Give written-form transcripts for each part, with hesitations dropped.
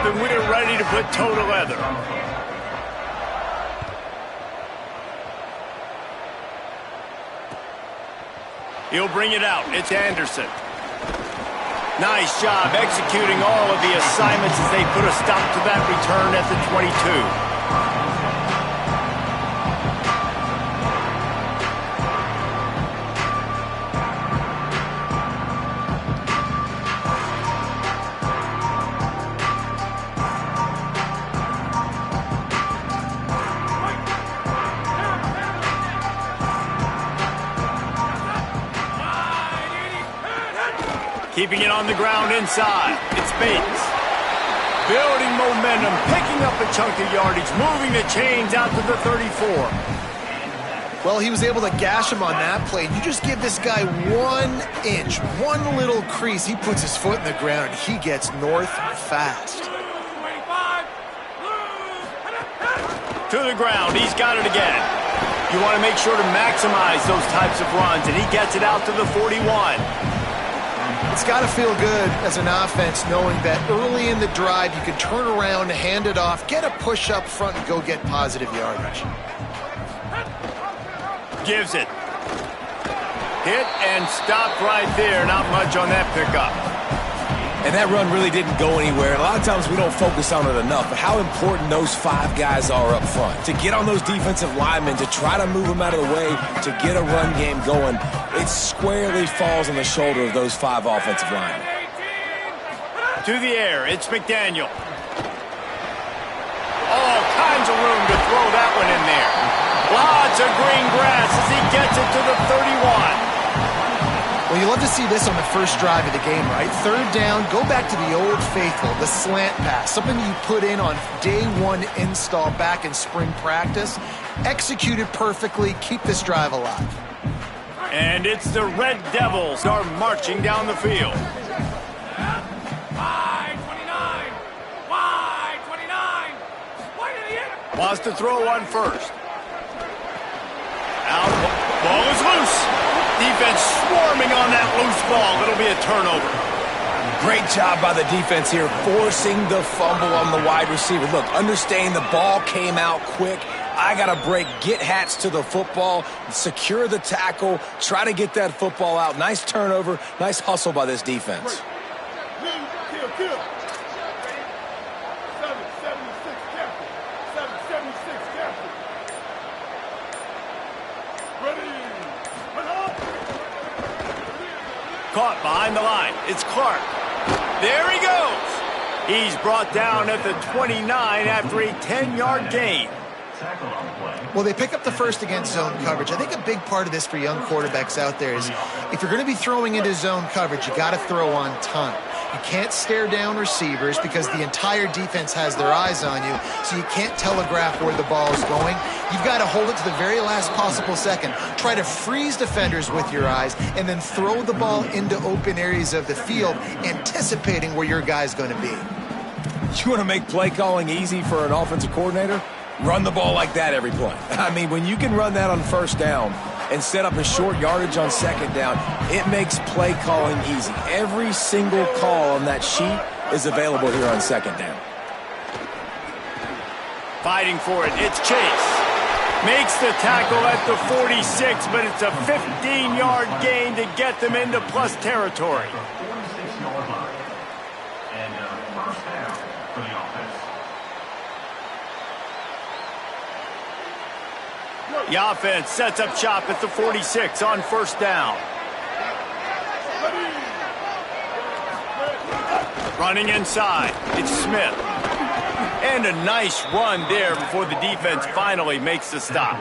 and we're ready to put toe to leather. He'll bring it out. It's Anderson. Nice job executing all of the assignments as they put a stop to that return at the 22. Keeping it on the ground inside. It's Bates. Building momentum, picking up a chunk of yardage, moving the chains out to the 34. Well, he was able to gash him on that play. You just give this guy 1 inch, one little crease. He puts his foot in the ground, and he gets north fast. To the ground. He's got it again. You want to make sure to maximize those types of runs, and he gets it out to the 41. It's got to feel good as an offense knowing that early in the drive you can turn around, hand it off, get a push up front, and go get positive yardage. Gives it. Hit and stopped right there. Not much on that pickup. And that run really didn't go anywhere. A lot of times we don't focus on it enough, but how important those 5 guys are up front. To get on those defensive linemen, to try to move them out of the way, to get a run game going, it squarely falls on the shoulder of those 5 offensive linemen. To the air, it's McDaniel. All kinds of room to throw that one in there. Lots of green grass as he gets it to the 31. Well, you love to see this on the first drive of the game, right? 3rd down, go back to the old faithful, the slant pass, something you put in on day 1 install back in spring practice. Executed perfectly, keep this drive alive. And it's the Red Devils are marching down the field. Wants to throw one first. Out, ball is loose. Defense swarming on that loose ball. It'll be a turnover. Great job by the defense here, forcing the fumble on the wide receiver. Look, understanding the ball came out quick. I got to break, get Hats to the football, secure the tackle, try to get that football out. Nice turnover, nice hustle by this defense. Caught behind the line. It's Clark. There he goes. He's brought down at the 29 after a 10-yard gain. Well, they pick up the first against zone coverage. I think a big part of this for young quarterbacks out there is if you're going to be throwing into zone coverage, you got to throw on time. You can't stare down receivers because the entire defense has their eyes on you, so you can't telegraph where the ball is going. You've got to hold it to the very last possible second. Try to freeze defenders with your eyes and then throw the ball into open areas of the field, anticipating where your guy's going to be. You want to make play calling easy for an offensive coordinator? Run the ball like that every play. I mean, when you can run that on first down and set up a short yardage on second down, it makes play calling easy. Every single call on that sheet is available here on second down. Fighting for it, it's Chase. Makes the tackle at the 46, but it's a 15-yard gain to get them into plus territory. The offense sets up shop at the 46 on first down. Running inside, it's Smith. And a nice run there before the defense finally makes the stop.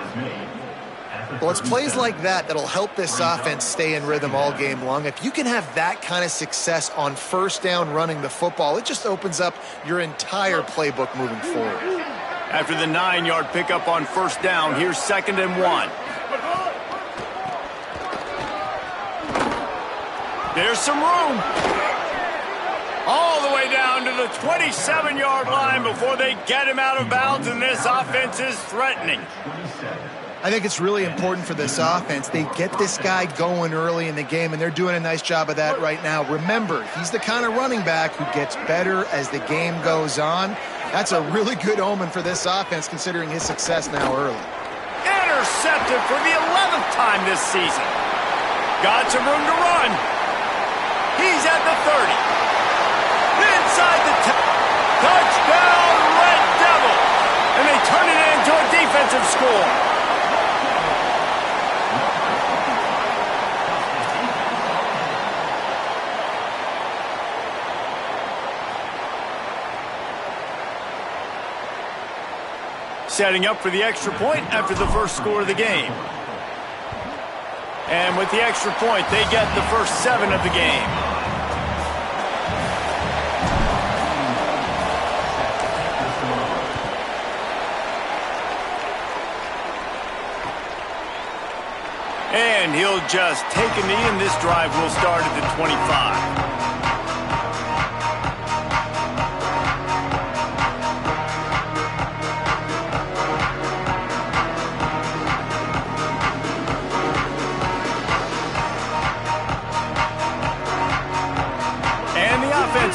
Well, it's plays like that that'll help this offense stay in rhythm all game long. If you can have that kind of success on first down running the football, it just opens up your entire playbook moving forward. After the 9-yard pickup on first down, here's 2nd and 1. There's some room. All the way down to the 27-yard line before they get him out of bounds, and this offense is threatening. I think it's really important for this offense. They get this guy going early in the game, and they're doing a nice job of that right now. Remember, he's the kind of running back who gets better as the game goes on. That's a really good omen for this offense, considering his success now early. Intercepted for the 11th time this season. Got some room to run. He's at the 30. Inside the 10. Touchdown, Red Devil! And they turn it into a defensive score. Setting up for the extra point after the first score of the game. And with the extra point, they get the first 7 of the game. And he'll just take a knee, and this drive will start at the 25.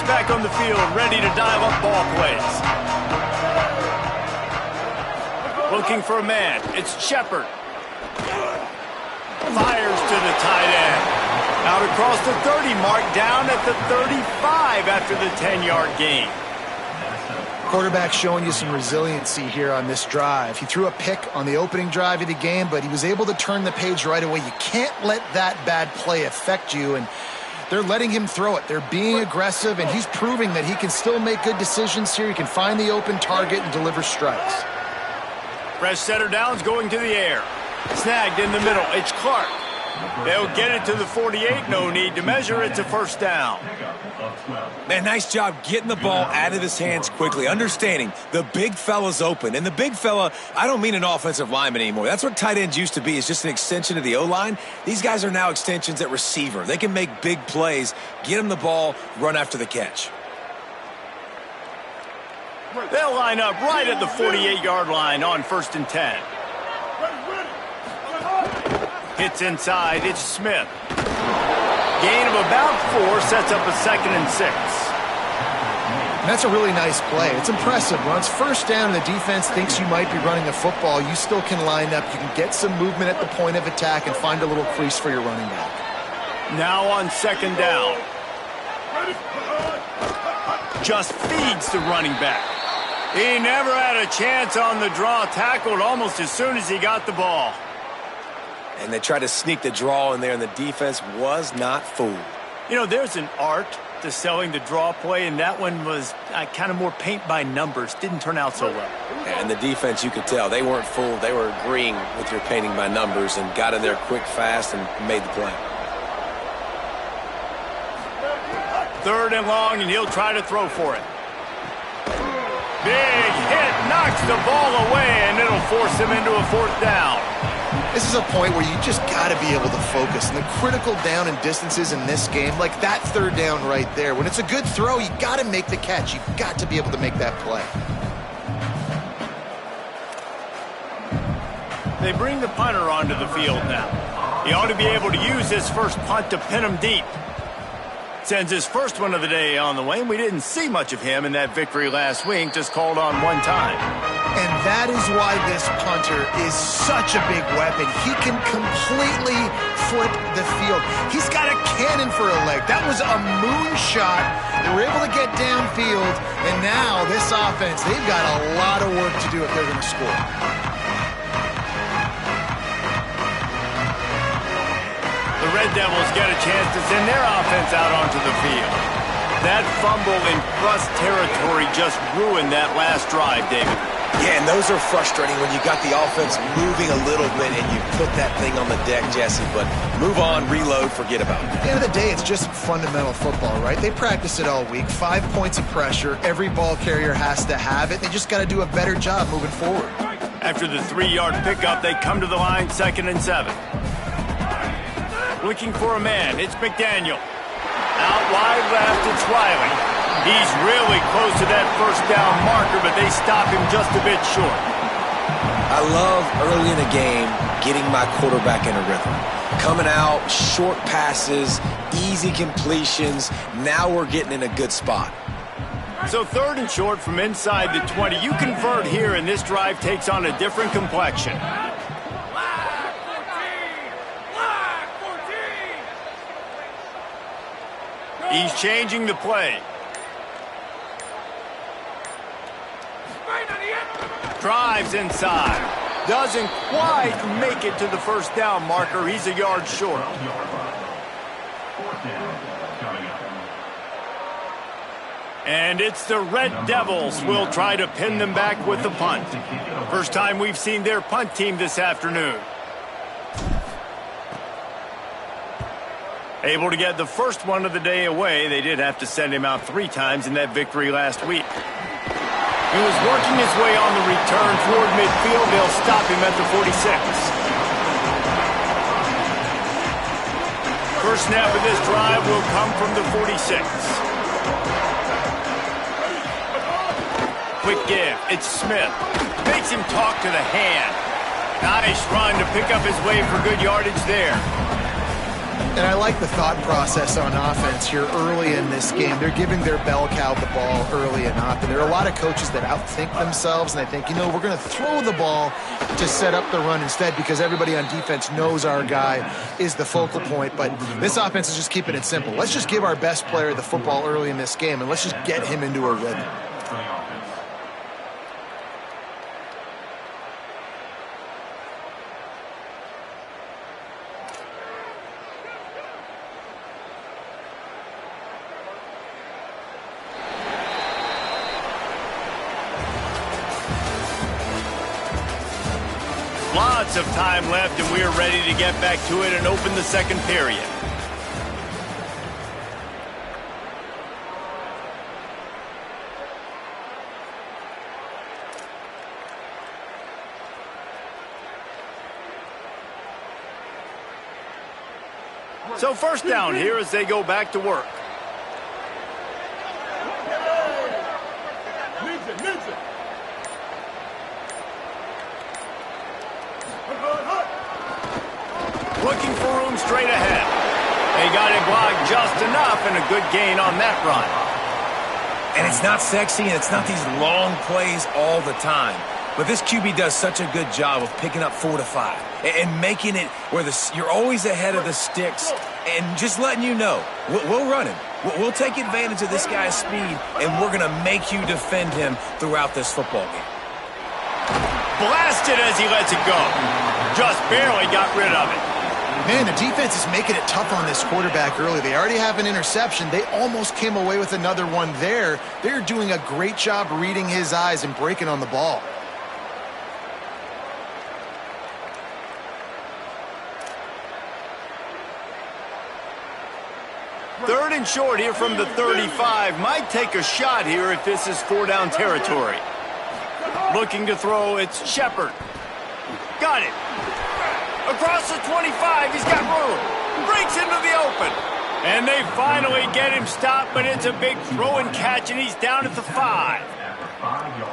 Back on the field, ready to dial up ball plays. Looking for a man. It's Shepard. Fires to the tight end. Out across the 30 mark, down at the 35 after the 10-yard gain. Quarterback showing you some resiliency here on this drive. He threw a pick on the opening drive of the game, but he was able to turn the page right away. You can't let that bad play affect you, and they're letting him throw it. They're being aggressive, and he's proving that he can still make good decisions here. He can find the open target and deliver strikes. Fresh setter downs going to the air. Snagged in the middle. It's Clark. They'll get it to the 48. No need to measure. It's a first down. Man, nice job getting the ball out of his hands quickly, understanding the big fella's open. And the big fella, I don't mean an offensive lineman anymore. That's what tight ends used to be, is just an extension of the O-line. These guys are now extensions at receiver. They can make big plays, get him the ball, run after the catch. They'll line up right at the 48-yard line on 1st and 10. Hits inside. It's Smith. Gain of about 4 sets up a 2nd and 6. And that's a really nice play. It's impressive. When it's first down and the defense thinks you might be running the football, you still can line up. You can get some movement at the point of attack and find a little crease for your running back. Now on 2nd down. Just feeds the running back. He never had a chance on the draw. Tackled almost as soon as he got the ball. And they tried to sneak the draw in there, and the defense was not fooled. You know, there's an art to selling the draw play, and that one was kind of more paint by numbers. Didn't turn out so well. And the defense, you could tell, they weren't fooled. They were agreeing with your painting by numbers and got in there quick, fast, and made the play. 3rd and long, and he'll try to throw for it. Big hit, knocks the ball away, and it'll force him into a 4th down. This is a point where you just got to be able to focus. And the critical down and distances in this game, like that 3rd down right there, when it's a good throw, you got to make the catch. You've got to be able to make that play. They bring the punter onto the field now. He ought to be able to use his first punt to pin him deep. Sends his first one of the day on the way, and we didn't see much of him in that victory last week, just called on one time. And that is why this punter is such a big weapon. He can completely flip the field. He's got a cannon for a leg. That was a moonshot. They were able to get downfield, and now this offense, they've got a lot of work to do if they're going to score. The Red Devils get a chance to send their offense out onto the field. That fumble in Russ territory just ruined that last drive, David. Yeah, and those are frustrating when you got the offense moving a little bit and you put that thing on the deck, Jesse. But move on, reload, forget about it. At the end of the day, it's just fundamental football, right? They practice it all week. 5 points of pressure. Every ball carrier has to have it. They just got to do a better job moving forward. After the 3-yard pickup, they come to the line, 2nd and 7. Looking for a man. It's McDaniel. Out wide left, it's Riley. He's really close to that 1st down marker, but they stop him just a bit short. I love early in the game getting my quarterback in a rhythm. Coming out, short passes, easy completions. Now we're getting in a good spot. So 3rd and short from inside the 20. You convert here, and this drive takes on a different complexion. He's changing the play. Drives inside. Doesn't quite make it to the first down marker. He's a yard short. And it's the Red Devils. We'll try to pin them back with the punt. First time we've seen their punt team this afternoon. Able to get the first one of the day away. They did have to send him out 3 times in that victory last week. He was working his way on the return toward midfield. They'll stop him at the 46. First snap of this drive will come from the 46. Quick give. It's Smith. Makes him talk to the hand. Nice run to pick up his way for good yardage there. And I like the thought process on offense here early in this game. They're giving their bell cow the ball early and often. There are a lot of coaches that outthink themselves, and they think, you know, we're going to throw the ball to set up the run instead because everybody on defense knows our guy is the focal point. But this offense is just keeping it simple. Let's just give our best player the football early in this game, and let's just get him into a rhythm. Lots of time left, and we are ready to get back to it and open the second period. So first down here as they go back to work. Looking for room straight ahead. They got it blocked just enough, and a good gain on that run. And it's not sexy, and it's not these long plays all the time. But this QB does such a good job of picking up 4 to 5 and making it where you're always ahead of the sticks and just letting you know, we'll run him. We'll take advantage of this guy's speed, and we're going to make you defend him throughout this football game. Blasted as he lets it go. Just barely got rid of it. Man, the defense is making it tough on this quarterback early. They already have an interception. They almost came away with another one there. They're doing a great job reading his eyes and breaking on the ball. Third and short here from the 35. Might take a shot here if this is 4-down territory. Looking to throw, it's Shepard. Got it. Across the 25, he's got room. Breaks into the open. And they finally get him stopped, but it's a big throw and catch, and he's down at the 5.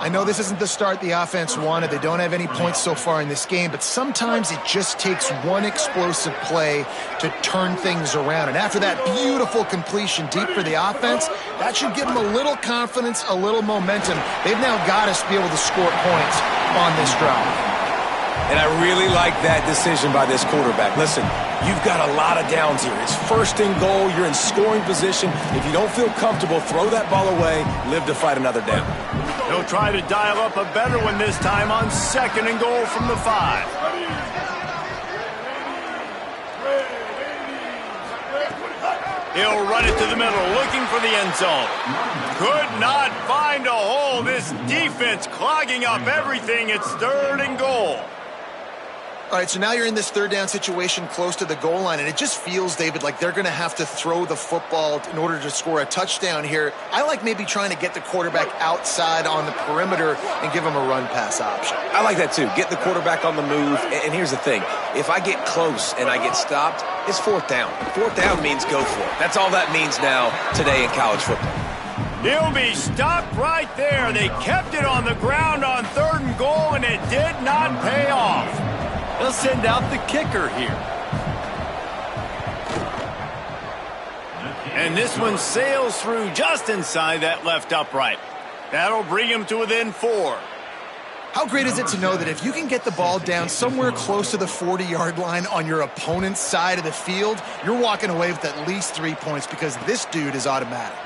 I know this isn't the start the offense wanted. They don't have any points so far in this game, but sometimes it just takes one explosive play to turn things around. And after that beautiful completion deep for the offense, that should give them a little confidence, a little momentum. They've now got us to be able to score points on this drive. And I really like that decision by this quarterback. Listen, you've got a lot of downs here. It's 1st and goal. You're in scoring position. If you don't feel comfortable, throw that ball away. Live to fight another down. He'll try to dial up a better one this time on 2nd and goal from the 5. He'll run it to the middle, looking for the end zone. Could not find a hole. This defense clogging up everything. It's 3rd and goal. All right, so now you're in this 3rd down situation close to the goal line, and it just feels, David, like they're going to have to throw the football in order to score a touchdown here. I like maybe trying to get the quarterback outside on the perimeter and give him a run-pass option. I like that, too. Get the quarterback on the move. And here's the thing. If I get close and I get stopped, it's 4th down. 4th down means go for it. That's all that means now today in college football. He'll be stopped right there. They kept it on the ground on 3rd and goal, and it did not pay off. They'll send out the kicker here. And this one sails through just inside that left upright. That'll bring him to within 4. How great is it to know that if you can get the ball down somewhere close to the 40-yard line on your opponent's side of the field, you're walking away with at least 3 points because this dude is automatic.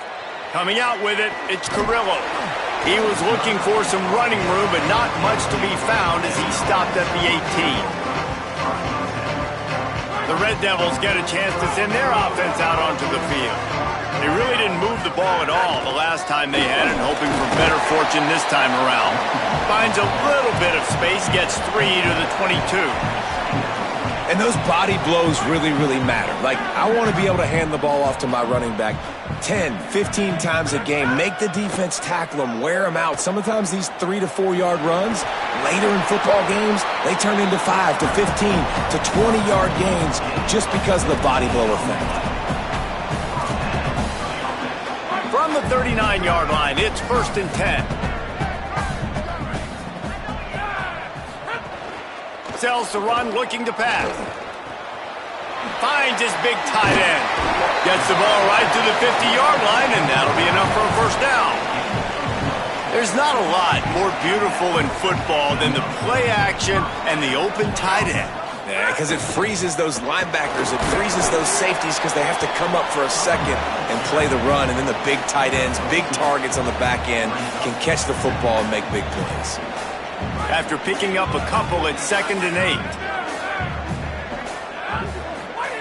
Coming out with it, it's Carrillo. He was looking for some running room, but not much to be found as he stopped at the 18. The Red Devils get a chance to send their offense out onto the field. They really didn't move the ball at all the last time they had it, hoping for better fortune this time around. Finds a little bit of space, gets 3 to the 22. And those body blows really, really matter. Like, I want to be able to hand the ball off to my running back 10, 15 times a game. Make the defense tackle them, wear them out. Sometimes these 3 to 4 yard runs, later in football games, they turn into 5 to 15 to 20-yard gains just because of the body blow effect. From the 39-yard line, it's 1st and 10. Sells to run, looking to pass. Finds his big tight end. Gets the ball right to the 50-yard line, and that'll be enough for a 1st down. There's not a lot more beautiful in football than the play action and the open tight end. Yeah, because it freezes those linebackers. It freezes those safeties because they have to come up for a second and play the run. And then the big tight ends, big targets on the back end can catch the football and make big plays. After picking up a couple at 2nd and 8.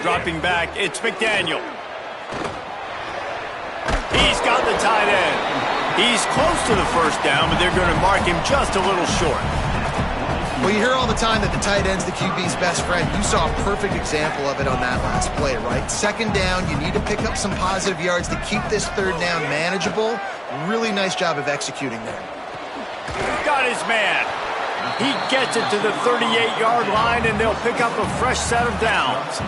Dropping back, it's McDaniel. He's got the tight end. He's close to the 1st down, but they're going to mark him just a little short. Well, you hear all the time that the tight end's the QB's best friend. You saw a perfect example of it on that last play, right? 2nd down, you need to pick up some positive yards to keep this 3rd down manageable. Really nice job of executing there. Got his man. He gets it to the 38-yard line, and they'll pick up a fresh set of downs.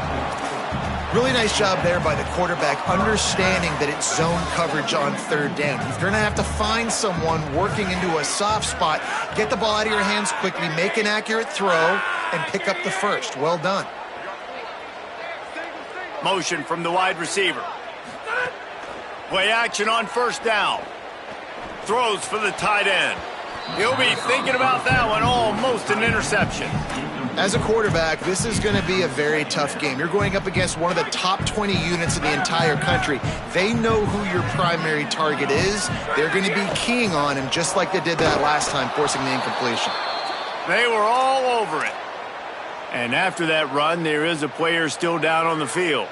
Really nice job there by the quarterback, understanding that it's zone coverage on 3rd down. You're going to have to find someone working into a soft spot, get the ball out of your hands quickly, make an accurate throw, and pick up the 1st. Well done. Motion from the wide receiver. Play action on 1st down. Throws for the tight end. He'll be thinking about that one, almost an interception. As a quarterback, this is going to be a very tough game. You're going up against one of the top 20 units in the entire country. They know who your primary target is. They're going to be keying on him just like they did that last time, forcing the incompletion. They were all over it. And after that run, there is a player still down on the field.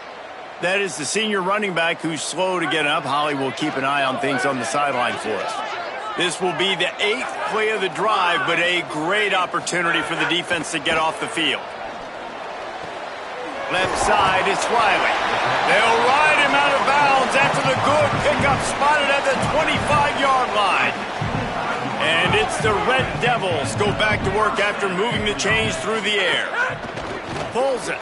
That is the senior running back who's slow to get up. Holly will keep an eye on things on the sideline for us. This will be the 8th play of the drive, but a great opportunity for the defense to get off the field. Left side, it's Riley. They'll ride him out of bounds after the good pickup spotted at the 25-yard line. And it's the Red Devils go back to work after moving the chains through the air. Pulls it.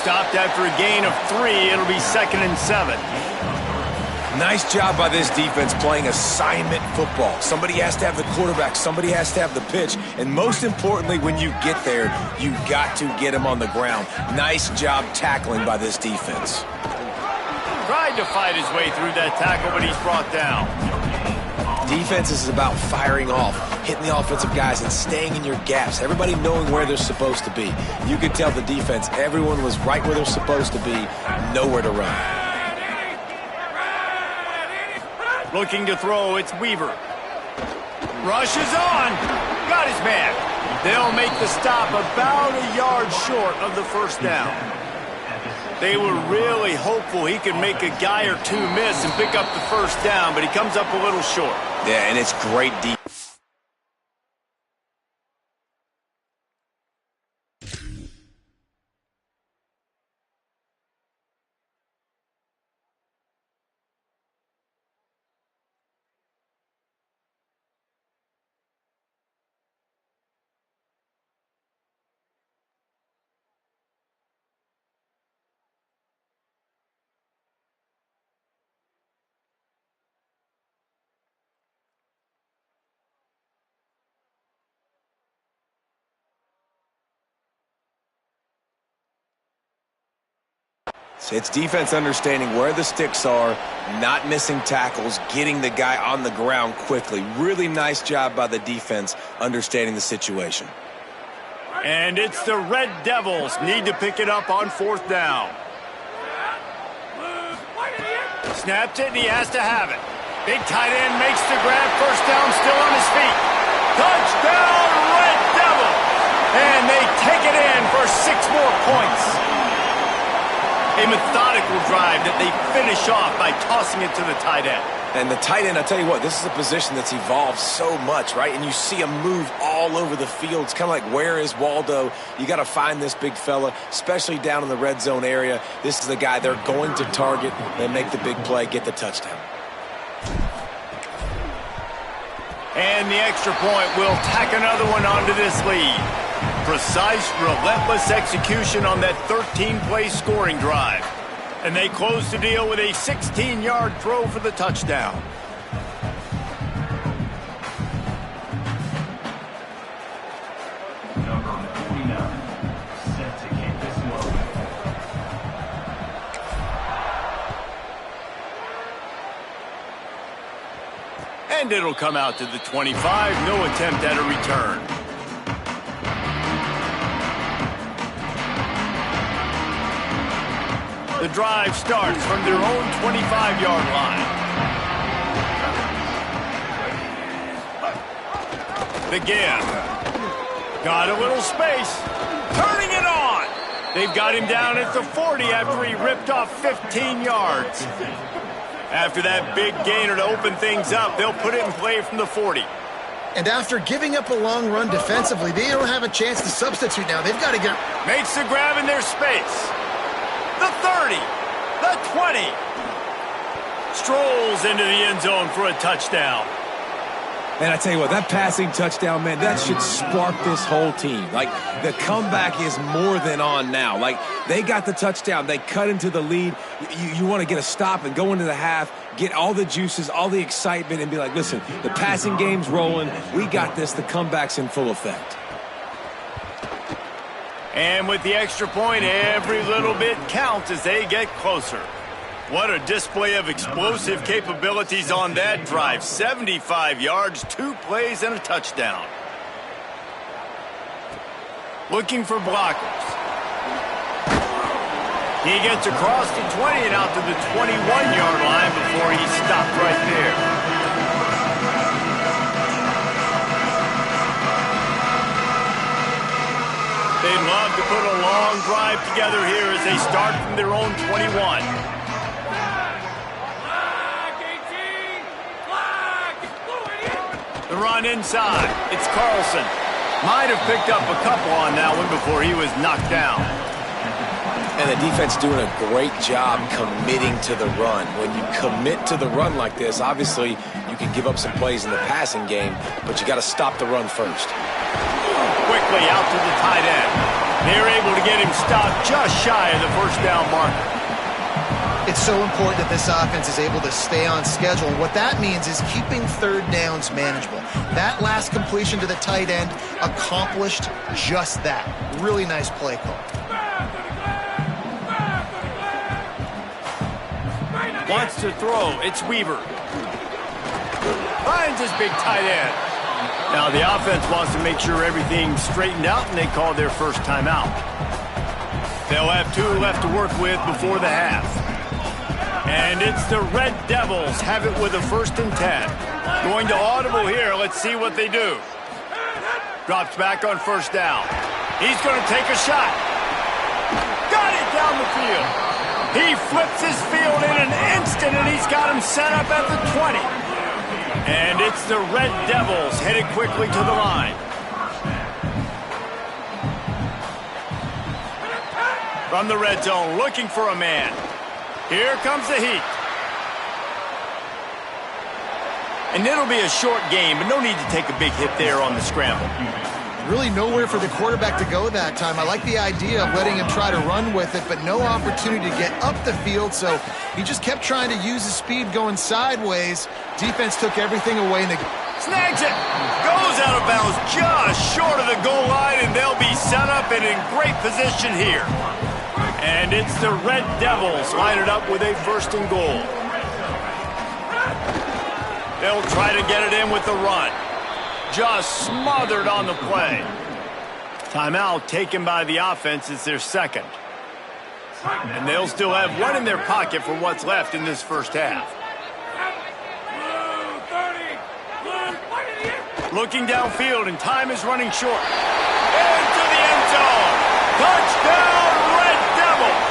Stopped after a gain of 3. It'll be 2nd and 7. Nice job by this defense playing assignment football. Somebody has to have the quarterback. Somebody has to have the pitch. And most importantly, when you get there, you got to get him on the ground. Nice job tackling by this defense. Tried to fight his way through that tackle, but he's brought down. Defense is about firing off, hitting the offensive guys, and staying in your gaps. Everybody knowing where they're supposed to be. You could tell the defense, everyone was right where they're supposed to be, nowhere to run. Looking to throw, it's Weaver. Rushes on. Got his man. They'll make the stop about a yard short of the 1st down. They were really hopeful he could make a guy or two miss and pick up the 1st down, but he comes up a little short. Yeah, and it's great defense. defense. It's defense understanding where the sticks are, not missing tackles, getting the guy on the ground quickly. Really nice job by the defense understanding the situation. And it's the Red Devils need to pick it up on 4th down. Snaps it, and he has to have it. Big tight end makes the grab. First down, still on his feet. Touchdown, Red Devils! And they take it in for 6 more points. A methodical drive that they finish off by tossing it to the tight end. And the tight end, I'll tell you what, this is a position that's evolved so much, right? And you see him move all over the field. It's kind of like, where is Waldo? You got to find this big fella, especially down in the red zone area. This is the guy they're going to target and make the big play, get the touchdown. And the extra point will tack another one onto this lead. Precise, relentless execution on that 13-play scoring drive. And they close the deal with a 16-yard throw for the touchdown. Number 49, set to kick this one. And it'll come out to the 25. No attempt at a return. The drive starts from their own 25-yard line. The give. Got a little space. Turning it on. They've got him down at the 40 after he ripped off 15 yards. After that big gainer to open things up, they'll put it in play from the 40. And after giving up a long run defensively, they don't have a chance to substitute now. They've got to get... Makes the grab in their space. The 30, the 20. Strolls into the end zone for a touchdown. And I tell you what, that passing touchdown, man, that should spark this whole team. Like, the comeback is more than on now. Like, they got the touchdown. They cut into the lead. You want to get a stop and go into the half, get all the juices, all the excitement, and be like, listen, the passing game's rolling. We got this. The comeback's in full effect. And with the extra point, every little bit counts as they get closer. What a display of explosive capabilities on that drive. 75 yards, 2 plays, and a touchdown. Looking for blockers. He gets across the 20 and out to the 21-yard line before he stopped right there. They'd love to put a long drive together here as they start from their own 21. The run inside. It's Carlson. Might have picked up a couple on that one before he was knocked down. And the defense doing a great job committing to the run. When you commit to the run like this, obviously you can give up some plays in the passing game, but you got to stop the run first. Quickly out to the tight end. They're able to get him stopped just shy of the first down marker. It's so important that this offense is able to stay on schedule. And what that means is keeping third downs manageable. That last completion to the tight end accomplished just that. Really nice play call. Wants to throw. It's Weaver. Finds his big tight end. Now the offense wants to make sure everything's straightened out, and they call their first timeout. They'll have 2 left to work with before the half. And it's the Red Devils have it with a 1st and 10. Going to audible here. Let's see what they do. Drops back on 1st down. He's going to take a shot. Got it down the field. He flips his field in an instant, and he's got him set up at the 20. And it's the Red Devils headed quickly to the line. From the red zone, looking for a man. Here comes the heat. And it'll be a short game, but no need to take a big hit there on the scramble. Really nowhere for the quarterback to go that time. I like the idea of letting him try to run with it, but no opportunity to get up the field, so he just kept trying to use his speed going sideways. Defense took everything away, and they snags it. Goes out of bounds just short of the goal line, and they'll be set up and in great position here. And it's the Red Devils lining up with a 1st and goal. They'll try to get it in with the run. Just smothered on the play. Timeout taken by the offense. It's their 2nd. And they'll still have one in their pocket for what's left in this 1st half. Looking downfield, and time is running short. Into the end zone. Touchdown, Red Devils!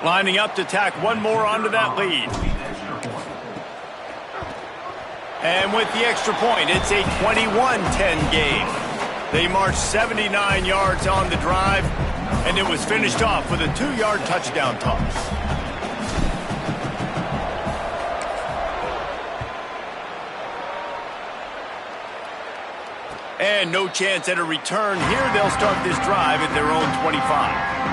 Lining up to tack one more onto that lead. And with the extra point, it's a 21-10 game. They marched 79 yards on the drive, and it was finished off with a 2-yard touchdown toss. And no chance at a return here. They'll start this drive at their own 25.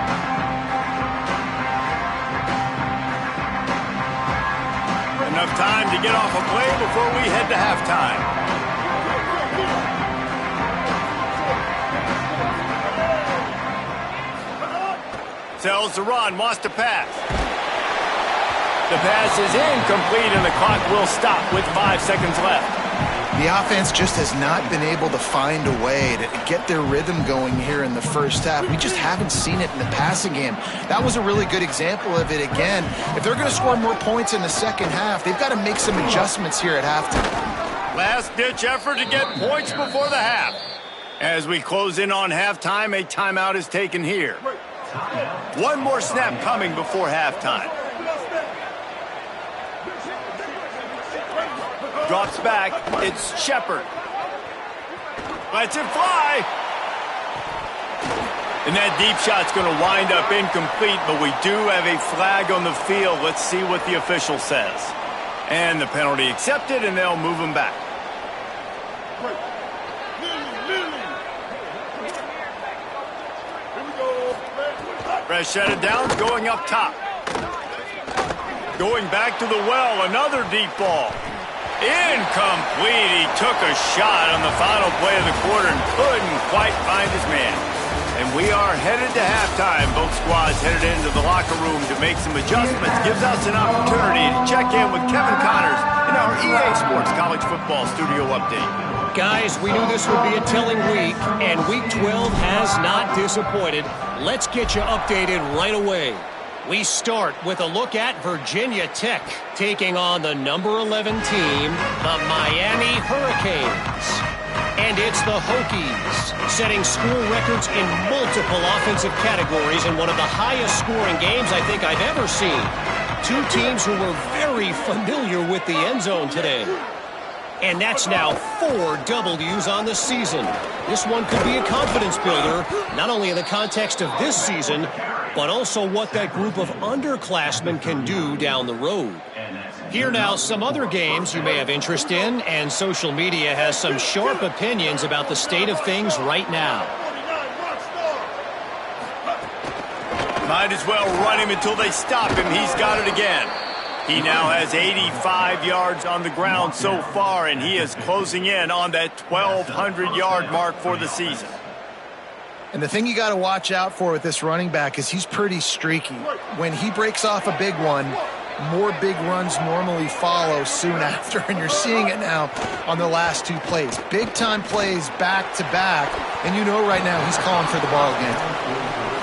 Enough time to get off a play before we head to halftime. Tells to run, wants to pass. The pass is incomplete, and the clock will stop with 5 seconds left. The offense just has not been able to find a way to get their rhythm going here in the 1st half. We just haven't seen it in the passing game. That was a really good example of it again. If they're going to score more points in the 2nd half, they've got to make some adjustments here at halftime. Last-ditch effort to get points before the half. As we close in on halftime, a timeout is taken here. One more snap coming before halftime. Drops back. It's Shepard. Lets it fly. And that deep shot's going to wind up incomplete, but we do have a flag on the field. Let's see what the official says. And the penalty accepted, and they'll move him back. Fresh set of downs going up top. Going back to the well, another deep ball. Incomplete. He took a shot on the final play of the quarter and couldn't quite find his man. And we are headed to halftime. Both squads headed into the locker room to make some adjustments. Gives us an opportunity to check in with Kevin Connors in our EA Sports College Football Studio Update. Guys, we knew this would be a telling week, and Week 12 has not disappointed. Let's get you updated right away. We start with a look at Virginia Tech taking on the number 11 team, the Miami Hurricanes. And it's the Hokies setting school records in multiple offensive categories in one of the highest scoring games I think I've ever seen. Two teams who were very familiar with the end zone today. And that's now 4 W's on the season. This one could be a confidence builder, not only in the context of this season, but also what that group of underclassmen can do down the road. Here now, some other games you may have interest in, and social media has some sharp opinions about the state of things right now. Might as well run him until they stop him. He's got it again. He now has 85 yards on the ground so far, and he is closing in on that 1,200-yard mark for the season. And the thing you got to watch out for with this running back is he's pretty streaky. When he breaks off a big one, more big runs normally follow soon after, and you're seeing it now on the last 2 plays. Big-time plays back-to-back, and you know right now he's calling for the ball again.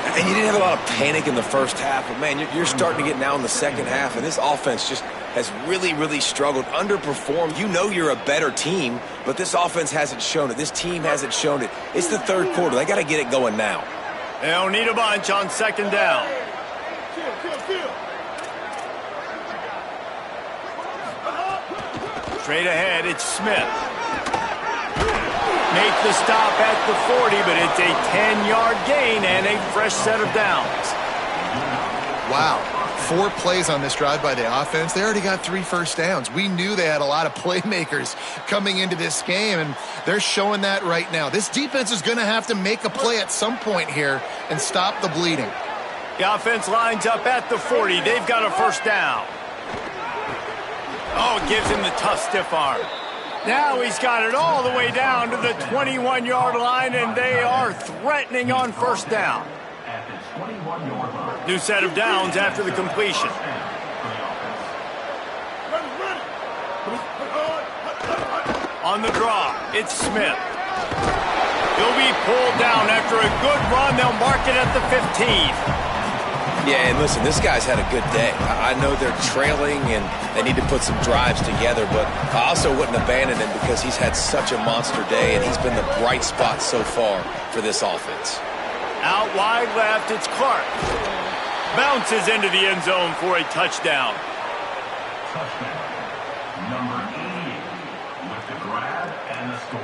And you didn't have a lot of panic in the 1st half, but, man, you're starting to get now in the 2nd half, and this offense just has really, really struggled, underperformed. You know you're a better team, but this offense hasn't shown it. This team hasn't shown it. It's the 3rd quarter. They got to get it going now. They'll need a bunch on 2nd down. Straight ahead, it's Smith. Make the stop at the 40, but it's a 10-yard gain and a fresh set of downs. Wow. 4 plays on this drive by the offense. They already got 3 first downs. We knew they had a lot of playmakers coming into this game, and they're showing that right now. This defense is going to have to make a play at some point here and stop the bleeding. The offense lines up at the 40. They've got a first down. Oh, gives him the tough stiff arm. Now he's got it all the way down to the 21-yard line, and they are threatening on first down. New set of downs after the completion. On the draw, it's Smith. He'll be pulled down after a good run. They'll mark it at the 15. Yeah, and listen, this guy's had a good day. I know they're trailing and they need to put some drives together, but I also wouldn't abandon him because he's had such a monster day, and he's been the bright spot so far for this offense. Out wide left, it's Clark. Bounces into the end zone for a touchdown. Touchdown. Number 88 with the grab and the score.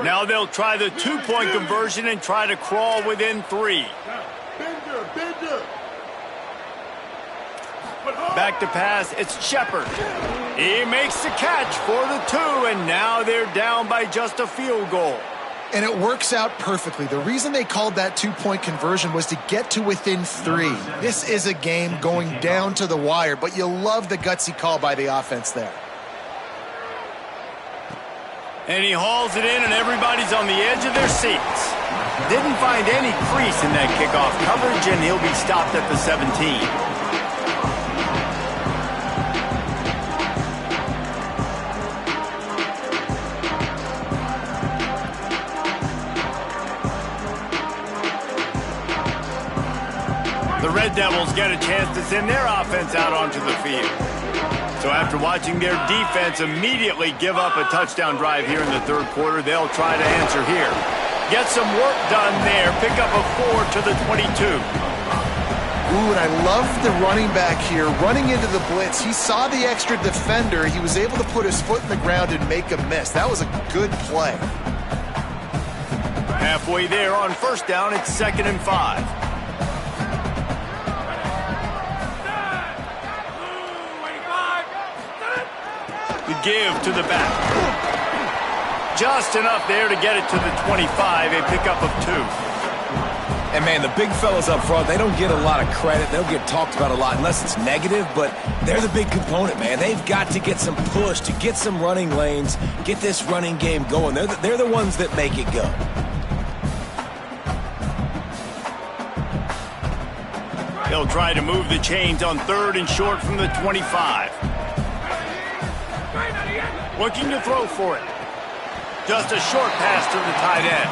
Now they'll try the 2-point conversion and try to crawl within 3. Back to pass, it's Shepard. He makes the catch for the 2, and now they're down by just a field goal. And it works out perfectly. The reason they called that 2-point conversion was to get to within 3. This is a game going down to the wire, but you love the gutsy call by the offense there. And he hauls it in, and everybody's on the edge of their seats. Didn't find any crease in that kickoff coverage, and he'll be stopped at the 17. The Red Devils get a chance to send their offense out onto the field. So after watching their defense immediately give up a touchdown drive here in the third quarter, they'll try to answer here. Get some work done there. Pick up a 4 to the 22. Ooh, and I love the running back here running into the blitz. He saw the extra defender. He was able to put his foot in the ground and make a miss. That was a good play. Halfway there on first down, it's 2nd and 5. The give to the back. Just enough there to get it to the 25, a pickup of 2. And, man, the big fellas up front, they don't get a lot of credit. They'll get talked about a lot unless it's negative, but they're the big component, man. They've got to get some push, to get some running lanes, get this running game going. They're the ones that make it go. They'll try to move the chains on 3rd and short from the 25. Looking to throw for it. Just a short pass to the tight end.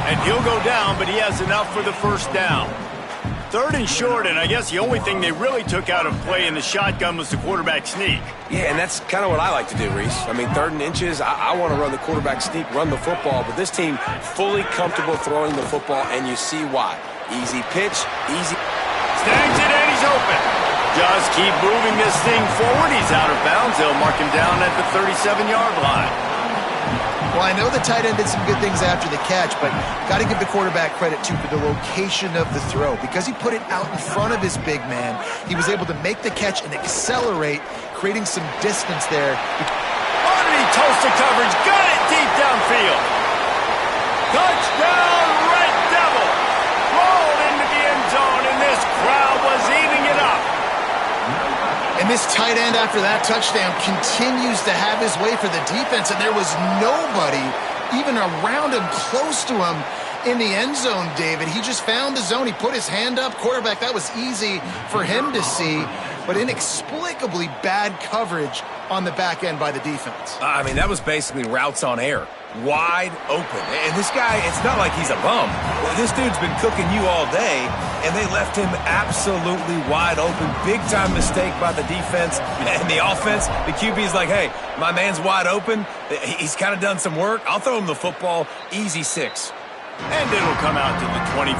And he'll go down, but he has enough for the first down. 3rd and short, and I guess the only thing they really took out of play in the shotgun was the quarterback sneak. Yeah, and that's kind of what I like to do, Reese. I mean, 3rd and inches, I want to run the quarterback sneak, run the football, but this team fully comfortable throwing the football, and you see why. Easy pitch, easy. Snags it, and he's open. Just keep moving this thing forward. He's out of bounds. They'll mark him down at the 37-yard line. Well, I know the tight end did some good things after the catch, but got to give the quarterback credit, too, for the location of the throw. Because he put it out in front of his big man, he was able to make the catch and accelerate, creating some distance there. Oh, did he toast the coverage? Got it deep downfield. Touchdown, Red Devil. Rolled into the end zone, and this crowd was eating it up. And this tight end after that touchdown continues to have his way for the defense, and there was nobody even around him, close to him in the end zone, David. He just found the zone. He put his hand up. Quarterback, that was easy for him to see, but inexplicably bad coverage on the back end by the defense. I mean, that was basically routes on air. Wide open. And this guy, it's not like he's a bum. This dude's been cooking you all day, and they left him absolutely wide open. Big-time mistake by the defense and the offense. The QB's like, hey, my man's wide open. He's kind of done some work. I'll throw him the football. Easy 6. And it'll come out to the 25.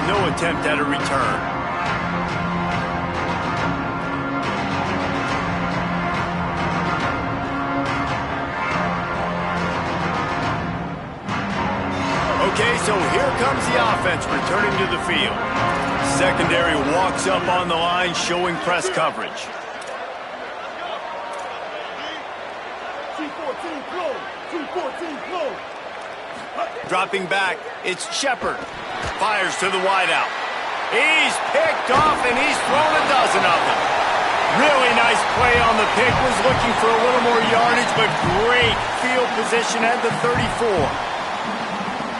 No attempt at a return. so here comes the offense returning to the field. Secondary walks up on the line, showing press coverage. Dropping back, it's Shepard. Fires to the wideout. He's picked off, and he's thrown a dozen of them. Really nice play on the pick. Was looking for a little more yardage, but great field position at the 34.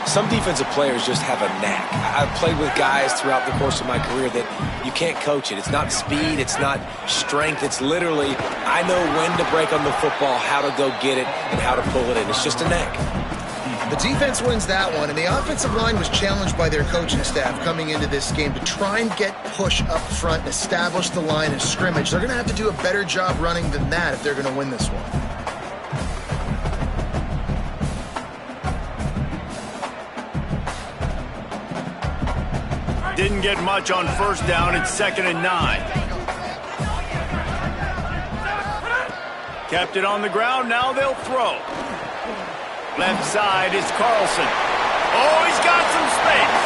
Some defensive players just have a knack. I've played with guys throughout the course of my career that you can't coach it. It's not speed, it's not strength. It's literally, I know when to break on the football, how to go get it, and how to pull it in. It's just a knack. The defense wins that one, and the offensive line was challenged by their coaching staff coming into this game to try and get push up front and establish the line of scrimmage. They're going to have to do a better job running than that if they're going to win this one. Didn't get much on first down. It's 2nd and 9. Kept it on the ground. Now they'll throw. Left side is Carlson. Oh, he's got some space.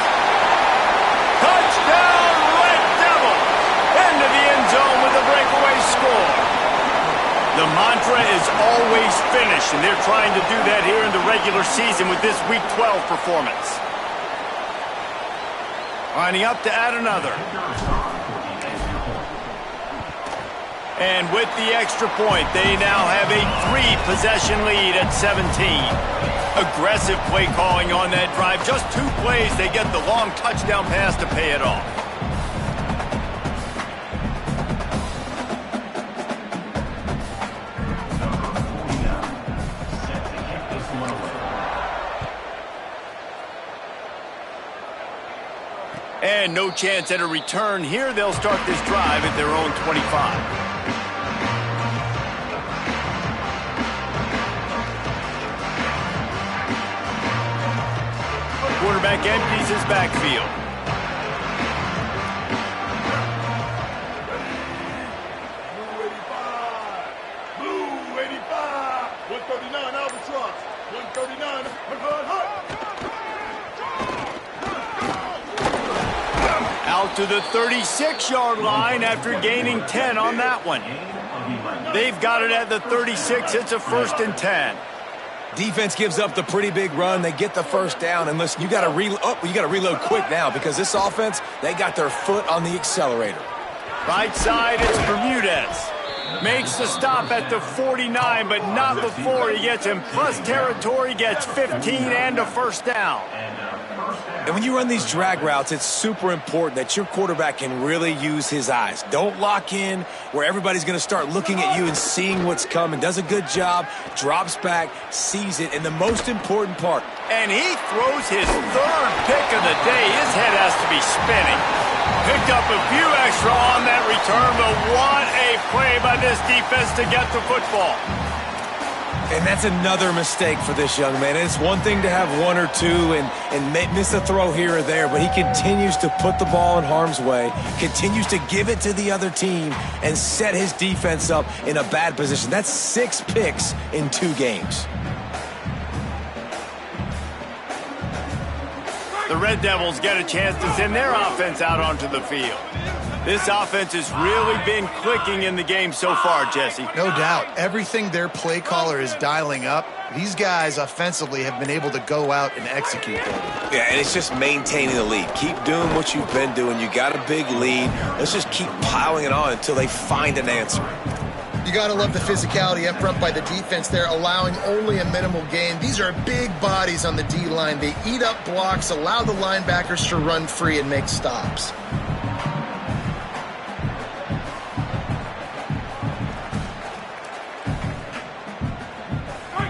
Touchdown, Red Devil. Into the end zone with a breakaway score. The mantra is always finish, and they're trying to do that here in the regular season with this Week 12 performance. Lining up to add another. And with the extra point, they now have a 3-possession lead at 17. Aggressive play calling on that drive. Just 2 plays, they get the long touchdown pass to pay it off. And no chance at a return here. They'll start this drive at their own 25. Quarterback empties his backfield. Blue 85. 139 Albatross. 139 Out to the 36-yard line after gaining 10 on that one. They've got it at the 36. It's a 1st and 10. Defense gives up the pretty big run. They get the first down. And listen, you got to reload quick now because this offense, they got their foot on the accelerator. Right side, it's Bermudez. Makes the stop at the 49, but not before he gets in plus territory, gets 15 and a first down. And when you run these drag routes, it's super important that your quarterback can really use his eyes. Don't lock in where everybody's going to start looking at you and seeing what's coming. Does a good job, drops back, sees it, and the most important part. And he throws his 3rd pick of the day. His head has to be spinning. Picked up a few extra on that return, but what a play by this defense to get the football. And that's another mistake for this young man. It's one thing to have 1 or 2 and miss a throw here or there, but he continues to put the ball in harm's way, continues to give it to the other team, and set his defense up in a bad position. That's 6 picks in 2 games. The Red Devils get a chance to send their offense out onto the field. This offense has really been clicking in the game so far, Jesse. No doubt. Everything their play caller is dialing up, these guys offensively have been able to go out and execute that. Yeah, and it's just maintaining the lead. Keep doing what you've been doing. You got a big lead. Let's just keep piling it on until they find an answer. You got to love the physicality up front by the defense there, allowing only a minimal gain. These are big bodies on the D-line. They eat up blocks, allow the linebackers to run free and make stops.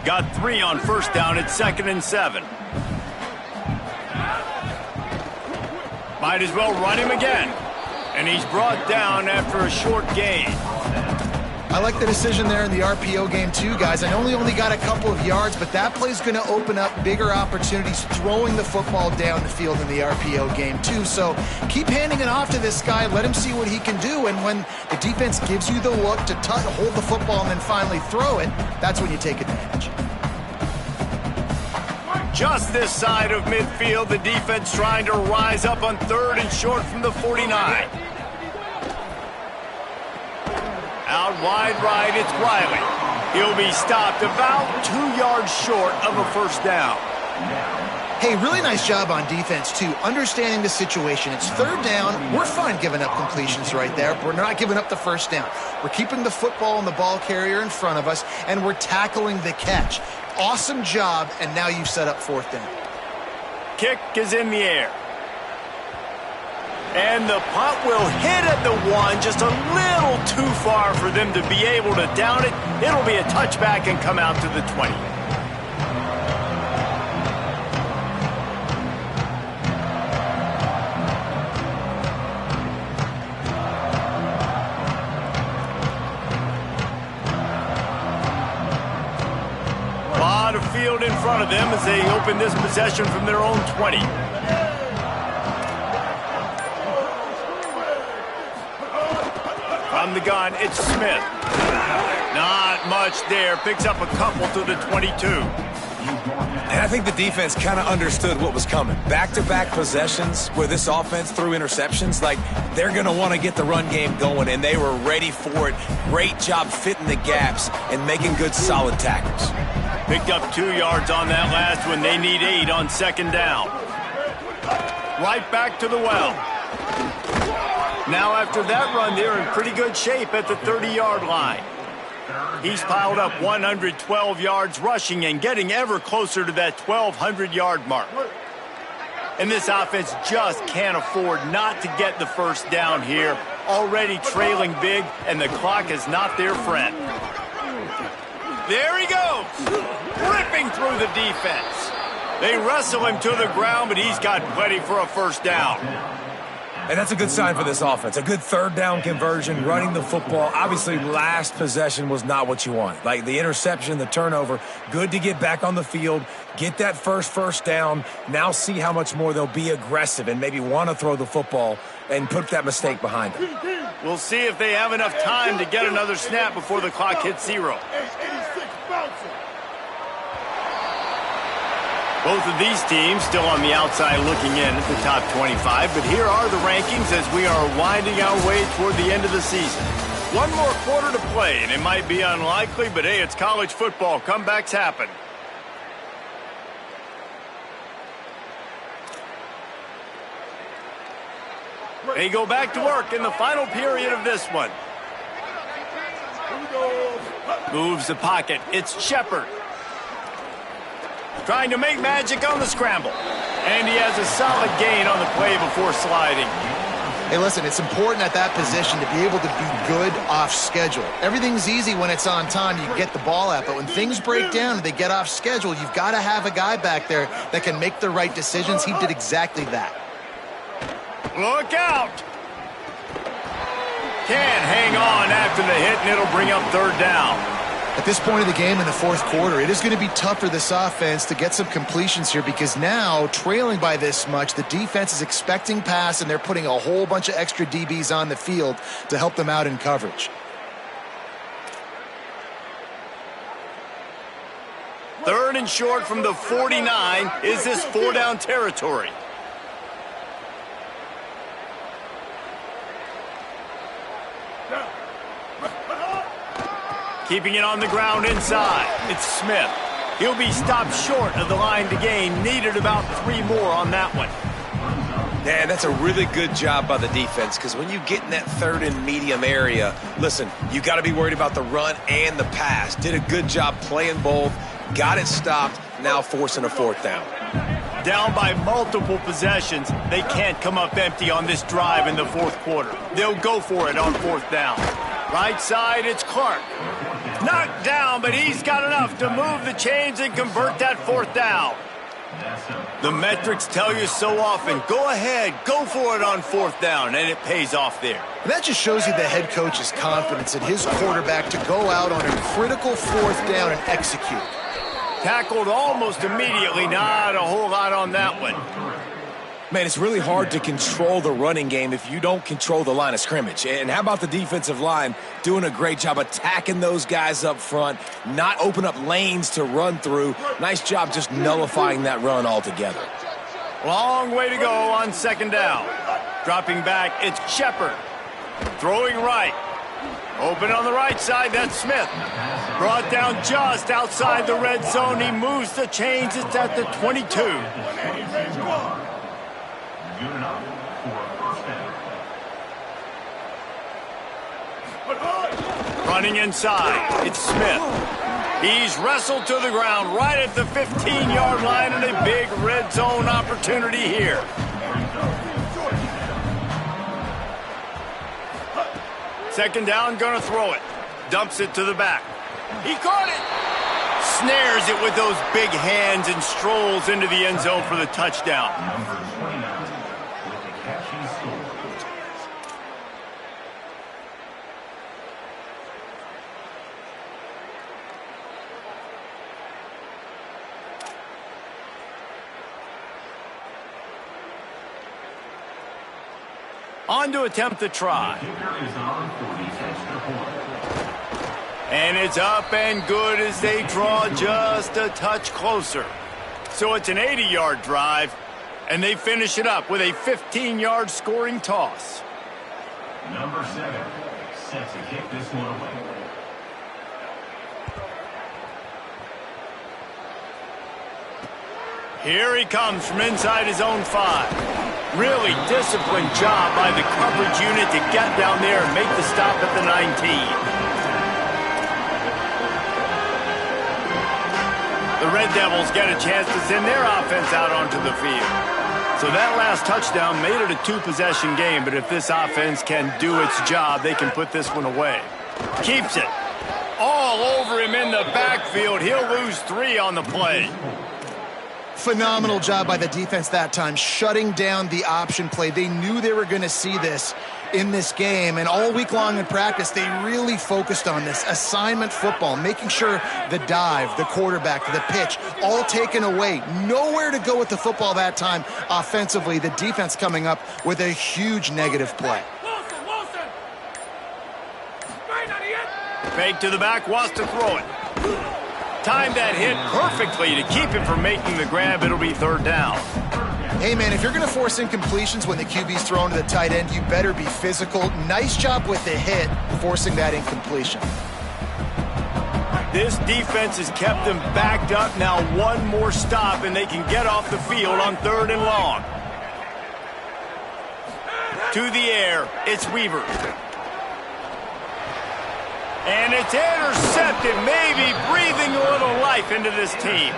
Got 3 on first down. It's 2nd and 7. Might as well run him again. And he's brought down after a short gain. I like the decision there in the RPO game too, guys. I know he only got a couple of yards, but that play's going to open up bigger opportunities throwing the football down the field in the RPO game too. So keep handing it off to this guy. Let him see what he can do. And when the defense gives you the look to hold the football and then finally throw it, that's when you take advantage. just this side of midfield. The defense trying to rise up on 3rd and short from the 49. Out wide right, it's Wiley. He'll be stopped about 2 yards short of a first down. Hey, really nice job on defense, too, understanding the situation. It's 3rd down. We're fine giving up completions right there. We're not giving up the first down. We're keeping the football and the ball carrier in front of us, and we're tackling the catch. Awesome job, and now you've set up 4th down. Kick is in the air. And the punt will hit at the 1, just a little too far for them to be able to down it. It'll be a touchback and come out to the 20. Field in front of them as they open this possession from their own 20. From the gun, it's Smith. Not much there. Picks up a couple to the 22. And I think the defense kind of understood what was coming. Back-to-back possessions where this offense threw interceptions, like they're going to want to get the run game going, and they were ready for it. Great job fitting the gaps and making good, solid tackles. Picked up 2 yards on that last one. They need 8 on 2nd down. Right back to the well. Now after that run, they're in pretty good shape at the 30-yard line. He's piled up 112 yards rushing and getting ever closer to that 1,200-yard mark. And this offense just can't afford not to get the first down here. Already trailing big, and the clock is not their friend. There he goes, ripping through the defense. They wrestle him to the ground, but he's got plenty for a first down. And that's a good sign for this offense. A good 3rd down conversion, running the football. Obviously, last possession was not what you want. Like the interception, the turnover, good to get back on the field, get that first down. Now see how much more they'll be aggressive and maybe want to throw the football and put that mistake behind them. We'll see if they have enough time to get another snap before the clock hits 0. Both of these teams still on the outside looking in at the top 25, but here are the rankings as we are winding our way toward the end of the season. One more quarter to play, and it might be unlikely, but hey, it's college football. Comebacks happen. They go back to work in the final period of this one. Moves the pocket. It's Shepard. Trying to make magic on the scramble. And he has a solid gain on the play before sliding. Hey, listen, it's important at that position to be able to be good off schedule. Everything's easy when it's on time, you get the ball out. But when things break down and they get off schedule, you've got to have a guy back there that can make the right decisions. He did exactly that. Look out! Can't hang on after the hit, and it'll bring up 3rd down. At this point of the game in the 4th quarter, it is going to be tough for this offense to get some completions here because now, trailing by this much, the defense is expecting pass, and they're putting a whole bunch of extra DBs on the field to help them out in coverage. 3rd and short from the 49. Is this 4-down territory? Keeping it on the ground inside. It's Smith. He'll be stopped short of the line to gain. Needed about 3 more on that one. Yeah, that's a really good job by the defense because when you get in that 3rd and medium area, listen, you got to be worried about the run and the pass. Did a good job playing both. Got it stopped. Now forcing a 4th down. Down by multiple possessions. They can't come up empty on this drive in the 4th quarter. They'll go for it on 4th down. Right side, it's Clark. Knocked down, but he's got enough to move the chains and convert that 4th down. The metrics tell you so often, go ahead, go for it on 4th down, and it pays off there. And that just shows you the head coach's confidence in his quarterback to go out on a critical 4th down and execute. Tackled almost immediately, not a whole lot on that one. Man, it's really hard to control the running game if you don't control the line of scrimmage. And how about the defensive line doing a great job attacking those guys up front, not open up lanes to run through. Nice job just nullifying that run altogether. Long way to go on second down. Dropping back, it's Shepard. Throwing right. Open on the right side, that's Smith. Brought down just outside the red zone. He moves the chains. It's at the 22. Good enough for a first down. Running inside, it's Smith. He's wrestled to the ground right at the 15-yard line, and a big red zone opportunity here. Second down, gonna throw it. Dumps it to the back. He caught it. Snares it with those big hands and strolls into the end zone for the touchdown. Number 29 with the catchy score. On to attempt the try. Kicker is on for the extra point. And it's up and good as they draw just a touch closer. So it's an 80-yard drive, and they finish it up with a 15-yard scoring toss. Number 7 set to kick this one away. Here he comes from inside his own 5. Really disciplined job by the coverage unit to get down there and make the stop at the 19. The Red Devils get a chance to send their offense out onto the field. So that last touchdown made it a 2-possession game, but if this offense can do its job, they can put this one away. Keeps it. All over him in the backfield. He'll lose 3 on the play. Phenomenal job by the defense that time, shutting down the option play. They knew they were going to see this in this game, and all week long in practice, they really focused on this assignment football, making sure the dive, the quarterback, the pitch, all taken away. Nowhere to go with the football that time offensively. The defense coming up with a huge negative play. Fake to the back, wants to throw it. Timed that hit perfectly to keep him from making the grab. It'll be third down. Hey, man, if you're going to force incompletions when the QB's thrown to the tight end, you better be physical. Nice job with the hit, forcing that incompletion. This defense has kept them backed up. Now one more stop, and they can get off the field on 3rd and long. To the air, it's Weaver. And it's intercepted, maybe breathing a little life into this team.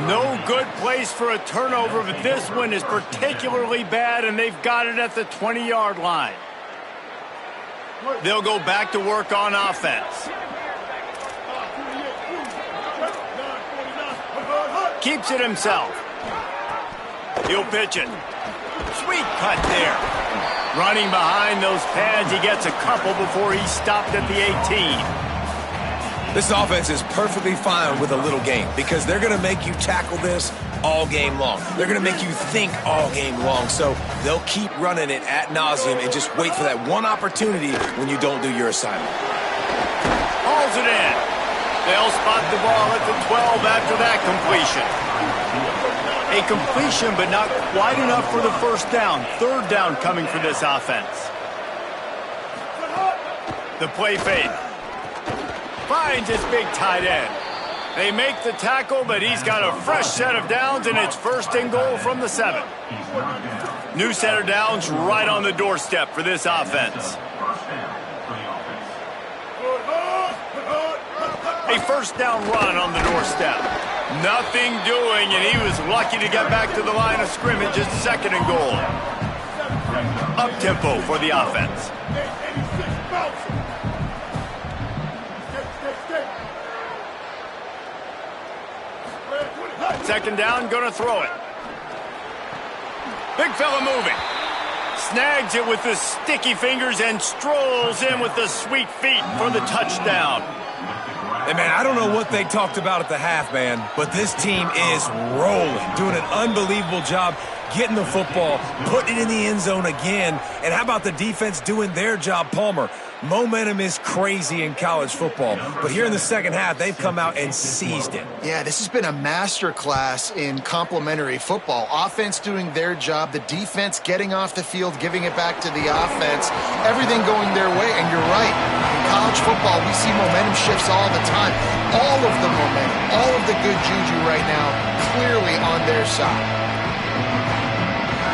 No good place for a turnover, but this one is particularly bad, and they've got it at the 20-yard line. They'll go back to work on offense. Keeps it himself. He'll pitch it. Sweet cut there. Running behind those pads, he gets a couple before he's stopped at the 18. This offense is perfectly fine with a little game because they're going to make you tackle this all game long. They're going to make you think all game long. So they'll keep running it ad nauseum and just wait for that one opportunity when you don't do your assignment. Hauls it in. They'll spot the ball at the 12 after that completion. A completion, but not quite enough for the first down. 3rd down coming for this offense. The play fake. Finds his big tight end. They make the tackle, but he's got a fresh set of downs, and it's 1st and goal from the 7. New set of downs right on the doorstep for this offense. A 1st down run on the doorstep. Nothing doing, and he was lucky to get back to the line of scrimmage at 2nd and goal. Up-tempo for the offense. Second down, gonna throw it. Big fella moving. Snags it with the sticky fingers and strolls in with the sweet feet for the touchdown. Hey, man, I don't know what they talked about at the half, man, but this team is rolling, doing an unbelievable job getting the football, putting it in the end zone again. And how about the defense doing their job, Palmer? Momentum is crazy in college football. But here in the second half, they've come out and seized it. Yeah, this has been a masterclass in complementary football. Offense doing their job, the defense getting off the field, giving it back to the offense, everything going their way. And you're right, in college football, we see momentum shifts all the time. All of the momentum, all of the good juju right now, clearly on their side.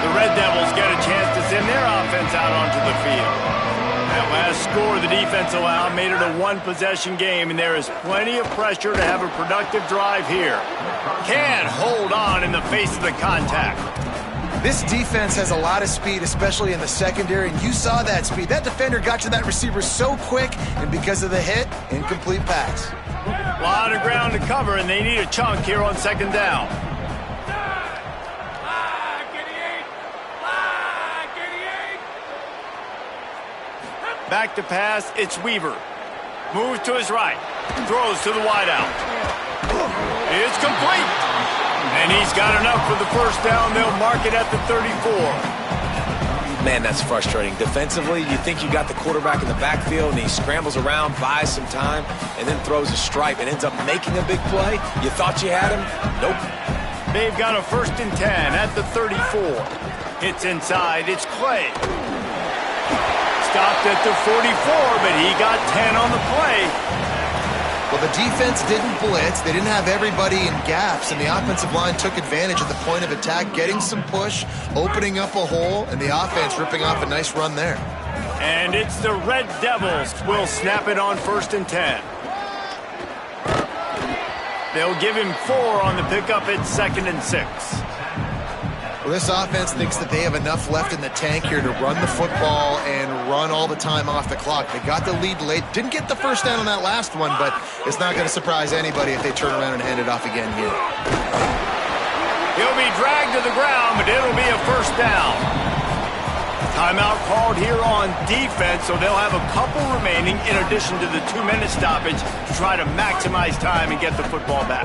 The Red Devils get a chance to send their offense out onto the field. That last score the defense allowed made it a one-possession game, and there is plenty of pressure to have a productive drive here. Can't hold on in the face of the contact. This defense has a lot of speed, especially in the secondary, and you saw that speed. That defender got to that receiver so quick, and because of the hit, incomplete pass. A lot of ground to cover, and they need a chunk here on second down. Back to pass, it's Weaver. Moves to his right. Throws to the wideout. It's complete. And he's got enough for the first down. They'll mark it at the 34. Man, that's frustrating. Defensively, you think you got the quarterback in the backfield, and he scrambles around, buys some time, and then throws a stripe and ends up making a big play. You thought you had him? Nope. They've got a 1st and 10 at the 34. Hits inside. It's Clay. Stopped at the 44, but he got 10 on the play. Well, the defense didn't blitz. They didn't have everybody in gaps, and the offensive line took advantage at the point of attack, getting some push, opening up a hole, and the offense ripping off a nice run there. And it's the Red Devils. Will snap it on 1st and 10. They'll give him 4 on the pickup at 2nd and 6. Well, this offense thinks that they have enough left in the tank here to run the football and run all the time off the clock. They got the lead late. Didn't get the first down on that last one, but it's not going to surprise anybody if they turn around and hand it off again here. He'll be dragged to the ground, but it'll be a 1st down. Timeout called here on defense, so they'll have a couple remaining in addition to the 2-minute stoppage to try to maximize time and get the football back.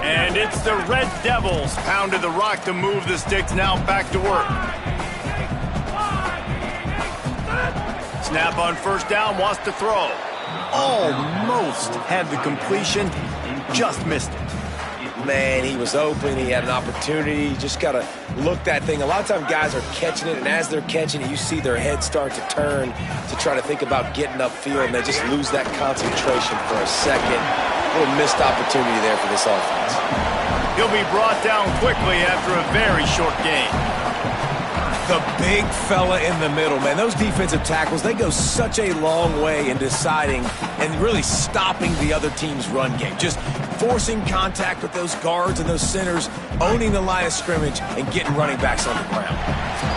And it's the Red Devils. Pounded the rock to move the sticks, now back to work. Snap on 1st down, wants to throw. Almost had the completion, just missed it. Man, he was open. He had an opportunity. You just got to look that thing. A lot of times guys are catching it, and as they're catching it, you see their head start to turn to try to think about getting upfield, and they just lose that concentration for a second. A little missed opportunity there for this offense. He'll be brought down quickly after a very short gain. The big fella in the middle, man. Those defensive tackles, they go such a long way in deciding and really stopping the other team's run game. Just forcing contact with those guards and those centers, owning the line of scrimmage, and getting running backs on the ground.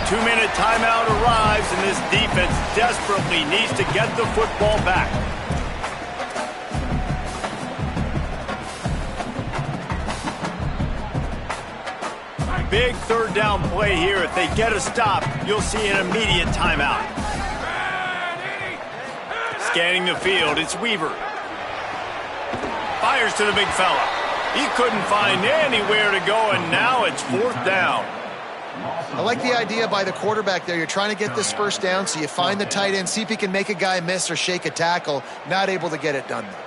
2-minute timeout arrives, and this defense desperately needs to get the football back. Big 3rd down play here. If they get a stop, you'll see an immediate timeout. Scanning the field, it's Weaver. Fires to the big fella. He couldn't find anywhere to go, and now it's 4th down. I like the idea by the quarterback there. You're trying to get this 1st down, so you find the tight end, see if he can make a guy miss or shake a tackle. Not able to get it done though.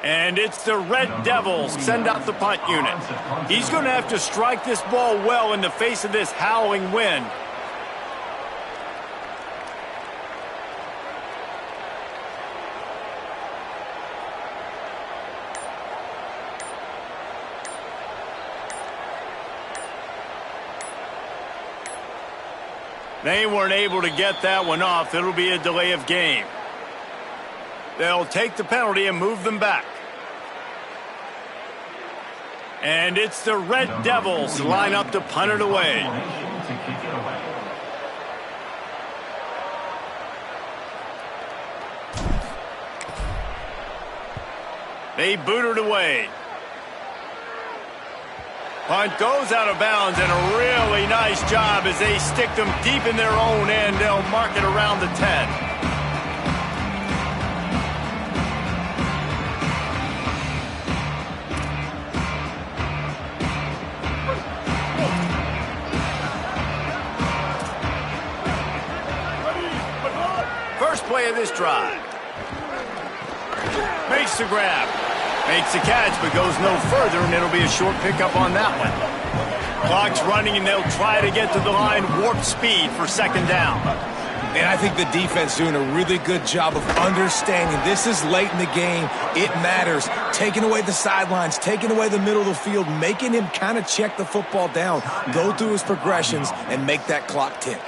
And it's the Red Devils. Send out the punt unit. He's going to have to strike this ball well in the face of this howling wind. They weren't able to get that one off. It'll be a delay of game. They'll take the penalty and move them back. And it's the Red Devils line up to punt it away. They boot it away. Punt goes out of bounds, and a really nice job as they stick them deep in their own end. They'll mark it around the 10. this drive. Makes the grab. Makes the catch, but goes no further, and it'll be a short pickup on that one. Clock's running, and they'll try to get to the line warp speed for second down. And I think the defense doing a really good job of understanding this is late in the game. It matters. Taking away the sidelines, taking away the middle of the field, making him kind of check the football down, go through his progressions, and make that clock tick.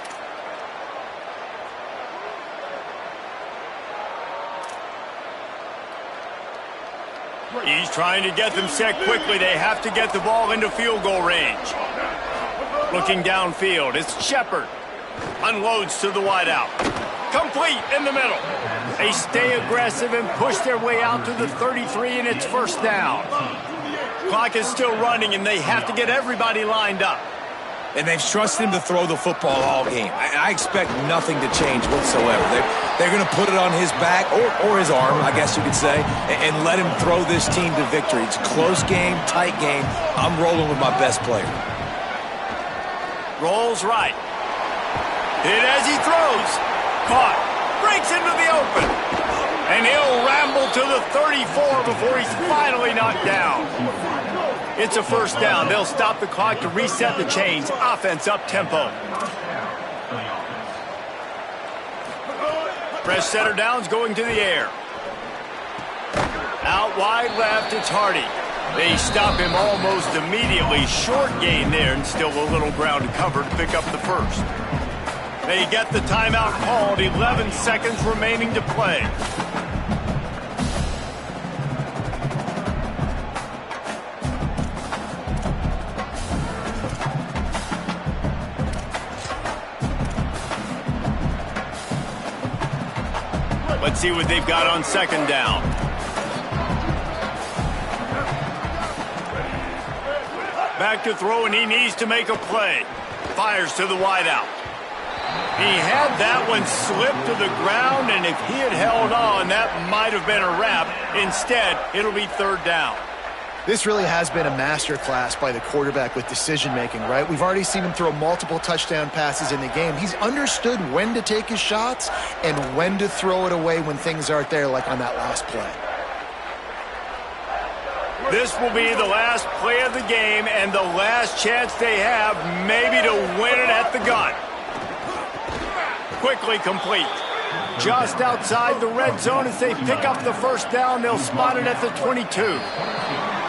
He's trying to get them set quickly. They have to get the ball into field goal range. Looking downfield, it's Shepard. Unloads to the wideout. Complete in the middle. They stay aggressive and push their way out to the 33, and it's first down. Clock is still running, and they have to get everybody lined up. And they've trusted him to throw the football all game. I expect nothing to change whatsoever. They're going to put it on his back, or his arm, I guess you could say, and let him throw this team to victory. It's a close game, tight game. I'm rolling with my best player. Rolls right. Hit as he throws. Caught. Breaks into the open. And he'll ramble to the 34 before he's finally knocked down. It's a first down. They'll stop the clock to reset the chains. Offense up tempo. Fresh setter downs going to the air. Out wide left, it's Hardy. They stop him almost immediately. Short gain there, and still a little ground to cover to pick up the first. They get the timeout called. 11 seconds remaining to play. Let's see what they've got on second down. Back to throw, and he needs to make a play. Fires to the wideout. He had that one slip to the ground, and if he had held on, that might have been a wrap. Instead, it'll be third down. This really has been a masterclass by the quarterback with decision-making, right? We've already seen him throw multiple touchdown passes in the game. He's understood when to take his shots and when to throw it away when things aren't there, like on that last play. This will be the last play of the game and the last chance they have maybe to win it at the gun. Quickly complete. Just outside the red zone as they pick up the first down. They'll spot it at the 22.